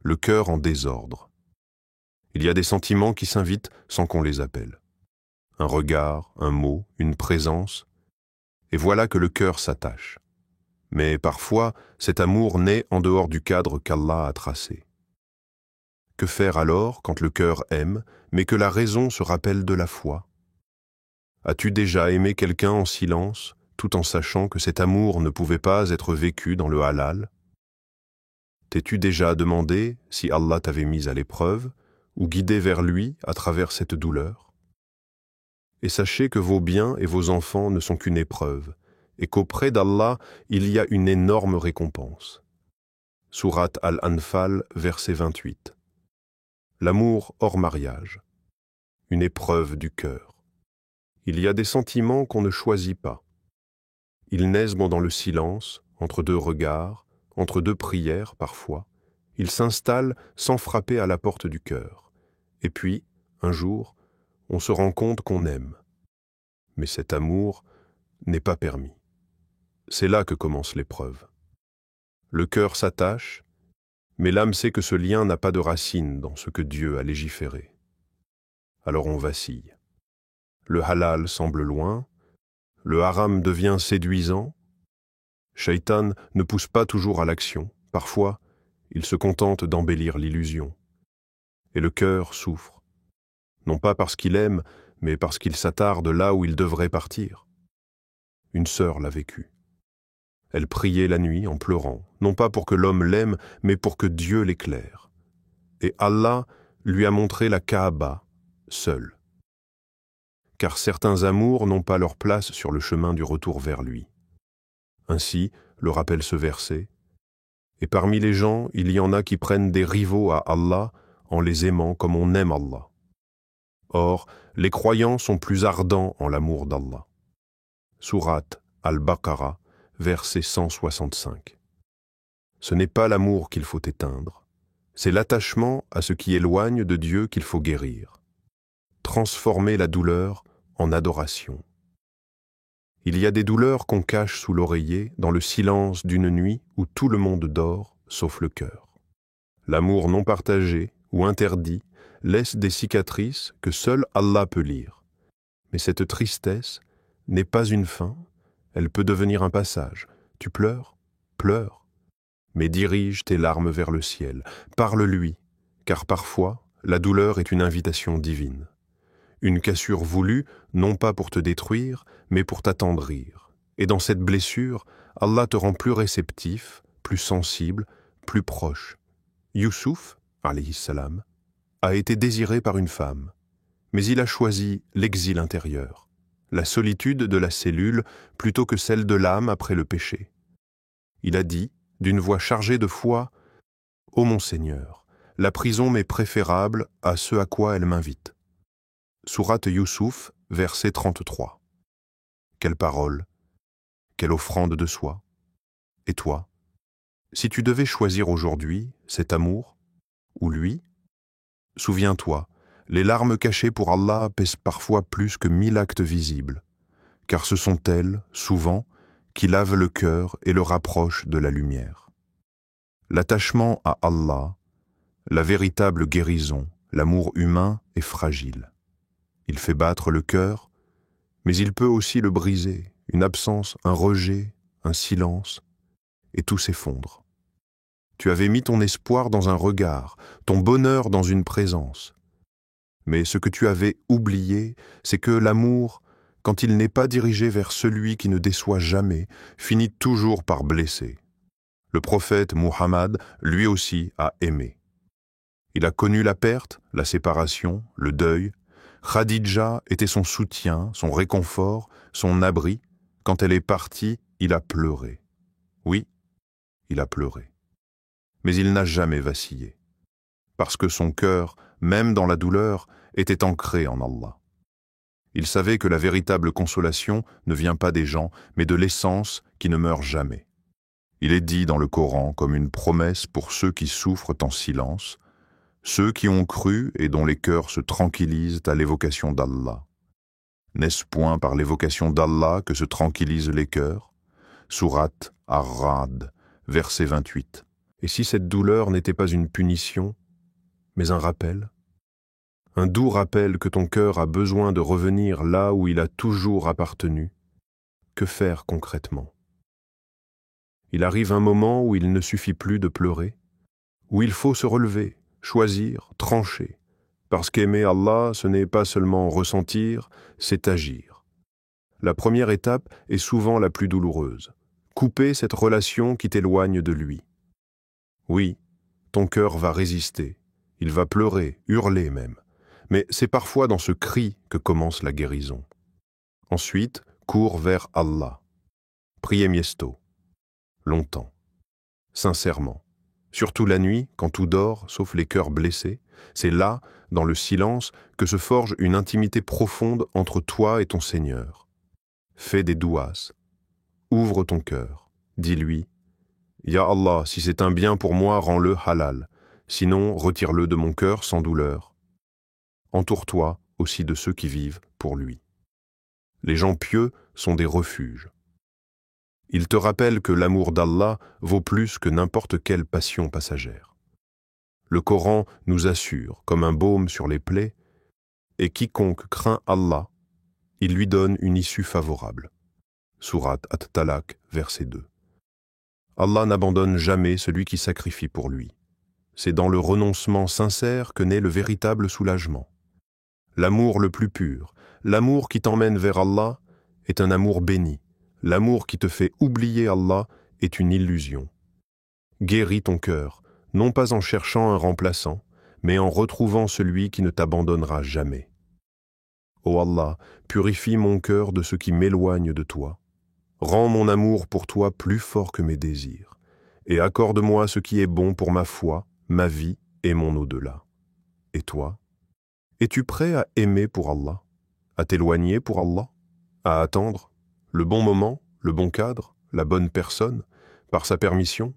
le cœur en désordre. Il y a des sentiments qui s'invitent sans qu'on les appelle. Un regard, un mot, une présence, et voilà que le cœur s'attache. Mais parfois, cet amour naît en dehors du cadre qu'Allah a tracé. Que faire alors quand le cœur aime, mais que la raison se rappelle de la foi? As-tu déjà aimé quelqu'un en silence, tout en sachant que cet amour ne pouvait pas être vécu dans le halal? T'es-tu déjà demandé si Allah t'avait mis à l'épreuve, ou guidé vers lui à travers cette douleur? Et sachez que vos biens et vos enfants ne sont qu'une épreuve, et qu'auprès d'Allah, il y a une énorme récompense. Sourate Al-Anfal, verset 28. L'amour hors mariage, une épreuve du cœur. Il y a des sentiments qu'on ne choisit pas. Ils naissent dans le silence, entre deux regards, entre deux prières parfois. Ils s'installent sans frapper à la porte du cœur. Et puis, un jour, on se rend compte qu'on aime. Mais cet amour n'est pas permis. C'est là que commence l'épreuve. Le cœur s'attache, mais l'âme sait que ce lien n'a pas de racine dans ce que Dieu a légiféré. Alors on vacille. Le halal semble loin, le haram devient séduisant. Shaitan ne pousse pas toujours à l'action, parfois il se contente d'embellir l'illusion. Et le cœur souffre, non pas parce qu'il aime, mais parce qu'il s'attarde là où il devrait partir. Une sœur l'a vécu. Elle priait la nuit en pleurant, non pas pour que l'homme l'aime, mais pour que Dieu l'éclaire. Et Allah lui a montré la Kaaba, seule. Car certains amours n'ont pas leur place sur le chemin du retour vers lui. Ainsi, le rappelle ce verset, « Et parmi les gens, il y en a qui prennent des rivaux à Allah en les aimant comme on aime Allah. » Or, les croyants sont plus ardents en l'amour d'Allah. Sourate Al-Baqarah, verset 165. Ce n'est pas l'amour qu'il faut éteindre, c'est l'attachement à ce qui éloigne de Dieu qu'il faut guérir. Transformer la douleur en adoration. Il y a des douleurs qu'on cache sous l'oreiller dans le silence d'une nuit où tout le monde dort, sauf le cœur. L'amour non partagé ou interdit laisse des cicatrices que seul Allah peut lire. Mais cette tristesse n'est pas une fin, elle peut devenir un passage. Tu pleures? Pleure. Mais dirige tes larmes vers le ciel, parle-lui, car parfois la douleur est une invitation divine. Une cassure voulue, non pas pour te détruire, mais pour t'attendrir. Et dans cette blessure, Allah te rend plus réceptif, plus sensible, plus proche. Youssouf, alayhi salam, a été désiré par une femme, mais il a choisi l'exil intérieur, la solitude de la cellule plutôt que celle de l'âme après le péché. Il a dit, d'une voix chargée de foi, « Ô mon Seigneur, la prison m'est préférable à ce à quoi elle m'invite. » Sourate Youssouf, verset 33. Quelle parole, quelle offrande de soi. Et toi, si tu devais choisir aujourd'hui cet amour, ou lui, souviens-toi, les larmes cachées pour Allah pèsent parfois plus que 1000 actes visibles, car ce sont elles, souvent, qui lavent le cœur et le rapprochent de la lumière. L'attachement à Allah, la véritable guérison, l'amour humain est fragile. Il fait battre le cœur, mais il peut aussi le briser, une absence, un rejet, un silence, et tout s'effondre. Tu avais mis ton espoir dans un regard, ton bonheur dans une présence. Mais ce que tu avais oublié, c'est que l'amour, quand il n'est pas dirigé vers celui qui ne déçoit jamais, finit toujours par blesser. Le prophète Muhammad, lui aussi, a aimé. Il a connu la perte, la séparation, le deuil. Khadija était son soutien, son réconfort, son abri. Quand elle est partie, il a pleuré. Oui, il a pleuré. Mais il n'a jamais vacillé. Parce que son cœur, même dans la douleur, était ancré en Allah. Il savait que la véritable consolation ne vient pas des gens, mais de l'essence qui ne meurt jamais. Il est dit dans le Coran comme une promesse pour ceux qui souffrent en silence, ceux qui ont cru et dont les cœurs se tranquillisent à l'évocation d'Allah. N'est-ce point par l'évocation d'Allah que se tranquillisent les cœurs? Sourate Ar-Ra'd, verset 28. Et si cette douleur n'était pas une punition, mais un rappel? Un doux rappel que ton cœur a besoin de revenir là où il a toujours appartenu. Que faire concrètement? Il arrive un moment où il ne suffit plus de pleurer, où il faut se relever, choisir, trancher, parce qu'aimer Allah, ce n'est pas seulement ressentir, c'est agir. La première étape est souvent la plus douloureuse. Couper cette relation qui t'éloigne de lui. Oui, ton cœur va résister, il va pleurer, hurler même, mais c'est parfois dans ce cri que commence la guérison. Ensuite, cours vers Allah. Priez miesto. Longtemps. Sincèrement. Surtout la nuit, quand tout dort, sauf les cœurs blessés, c'est là, dans le silence, que se forge une intimité profonde entre toi et ton Seigneur. Fais des douas. Ouvre ton cœur. Dis-lui, « Ya Allah, si c'est un bien pour moi, rends-le halal. Sinon, retire-le de mon cœur sans douleur. » Entoure-toi aussi de ceux qui vivent pour lui. Les gens pieux sont des refuges. Ils te rappellent que l'amour d'Allah vaut plus que n'importe quelle passion passagère. Le Coran nous assure, comme un baume sur les plaies, et quiconque craint Allah, il lui donne une issue favorable. Sourate At-Talaq, verset 2. Allah n'abandonne jamais celui qui sacrifie pour lui. C'est dans le renoncement sincère que naît le véritable soulagement. L'amour le plus pur, l'amour qui t'emmène vers Allah, est un amour béni. L'amour qui te fait oublier Allah est une illusion. Guéris ton cœur, non pas en cherchant un remplaçant, mais en retrouvant celui qui ne t'abandonnera jamais. Ô Allah, purifie mon cœur de ce qui m'éloigne de toi. Rends mon amour pour toi plus fort que mes désirs, et accorde-moi ce qui est bon pour ma foi, ma vie et mon au-delà. Et toi, es-tu prêt à aimer pour Allah, à t'éloigner pour Allah, à attendre le bon moment, le bon cadre, la bonne personne, par sa permission?